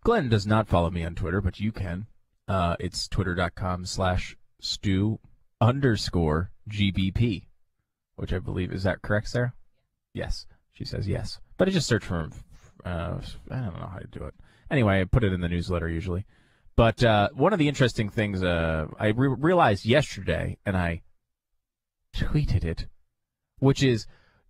Glenn does not follow me on Twitter, but you can. It's twitter.com/Stu_GBP, which I believe, is that correct, Sarah? Yes. She says yes. But I just search for, I don't know how to do it. Anyway, I put it in the newsletter usually. But one of the interesting things I realized yesterday, and I tweeted it, which is,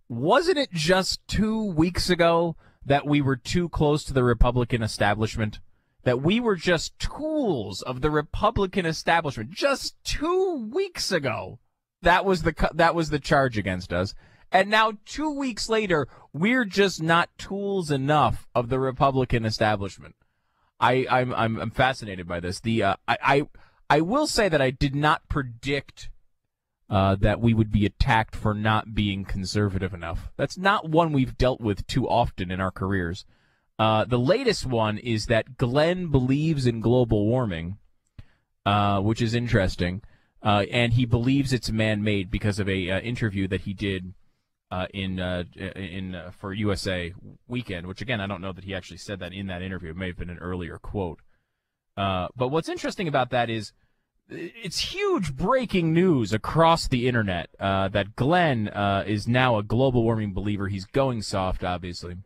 wasn't it just 2 weeks ago that we were too close to the Republican establishment? That we were just tools of the Republican establishment just 2 weeks ago. That was the charge against us. And now 2 weeks later, we're just not tools enough of the Republican establishment. I'm fascinated by this. I will say that I did not predict that we would be attacked for not being conservative enough. That's not one we've dealt with too often in our careers. The latest one is that Glenn believes in global warming, which is interesting, and he believes it's man-made because of a interview that he did for USA Weekend, which, again, I don't know that he actually said that in that interview. It may have been an earlier quote. But what's interesting about that is it's huge breaking news across the internet that Glenn is now a global warming believer. He's going soft, obviously.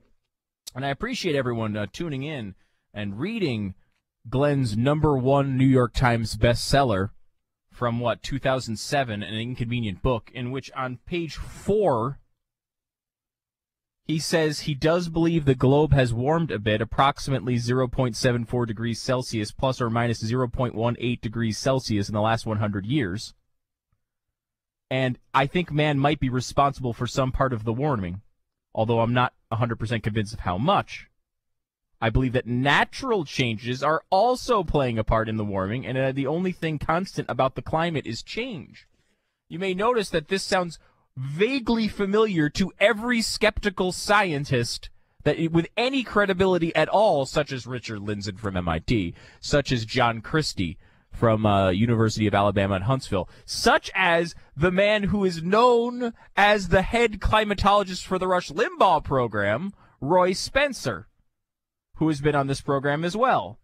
And I appreciate everyone tuning in and reading Glenn's #1 New York Times bestseller from, 2007, An Inconvenient Book, in which on page 4, he says he does believe the globe has warmed a bit, approximately 0.74 degrees Celsius, plus or minus 0.18 degrees Celsius in the last 100 years. And I think man might be responsible for some part of the warming, although I'm not 100% convinced of how much. I believe that natural changes are also playing a part in the warming, and the only thing constant about the climate is change. You may notice that this sounds vaguely familiar to every skeptical scientist that with any credibility at all, such as Richard Lindzen from MIT, such as John Christie from University of Alabama at Huntsville, such as the man who is known as the head climatologist for the Rush Limbaugh program, Roy Spencer, who has been on this program as well,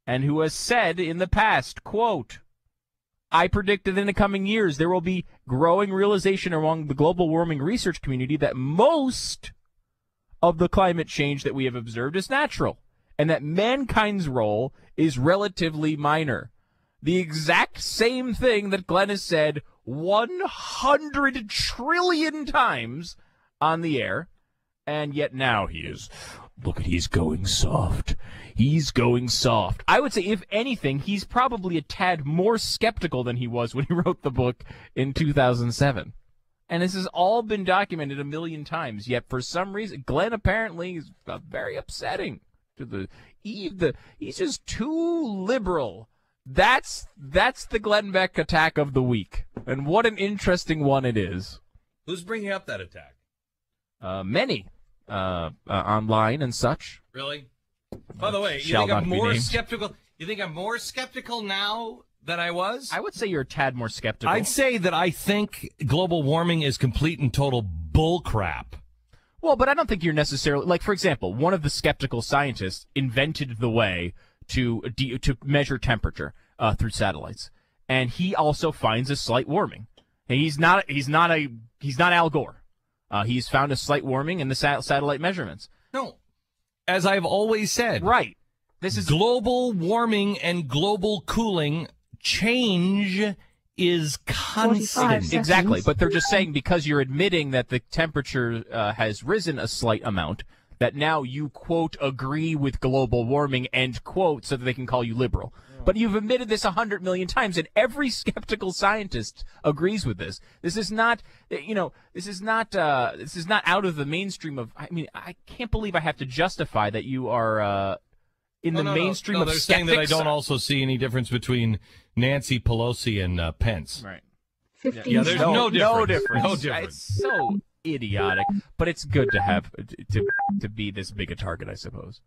and who has said in the past, quote, I predict that in the coming years there will be growing realization among the global warming research community that most of the climate change that we have observed is natural, and that mankind's role is relatively minor. The exact same thing that Glenn has said 100 trillion times on the air, and yet now he's going soft. He's going soft. I would say, if anything, he's probably a tad more skeptical than he was when he wrote the book in 2007. And this has all been documented a million times, yet for some reason, Glenn apparently is very upsetting to he's just too liberal. That's the Glenn Beck attack of the week. And what an interesting one it is. Who's bringing up that attack? Many. Online and such. Really? By the way, you think I'm more skeptical? You think I'm more skeptical now than I was? I would say you're a tad more skeptical. I'd say that I think global warming is complete and total bullcrap. Well, but I don't think you're necessarily, like, for example, one of the skeptical scientists invented the way to measure temperature through satellites, and he also finds a slight warming. And he's not Al Gore. He's found a slight warming in the satellite measurements. No, as I've always said, right. This is global warming and global cooling. Change is constant. Exactly, but they're just saying because you're admitting that the temperature has risen a slight amount, that now you, quote, agree with global warming, end quote, so that they can call you liberal. But you've admitted this 100 million times, and every skeptical scientist agrees with this. This is not, this is not out of the mainstream of. I mean, I can't believe I have to justify that you are in the mainstream of skeptics. They're saying that I don't also see any difference between Nancy Pelosi and Pence. Right. 15 Yeah, there's no difference. No difference. It's so idiotic, but it's good to have to be this big a target, I suppose.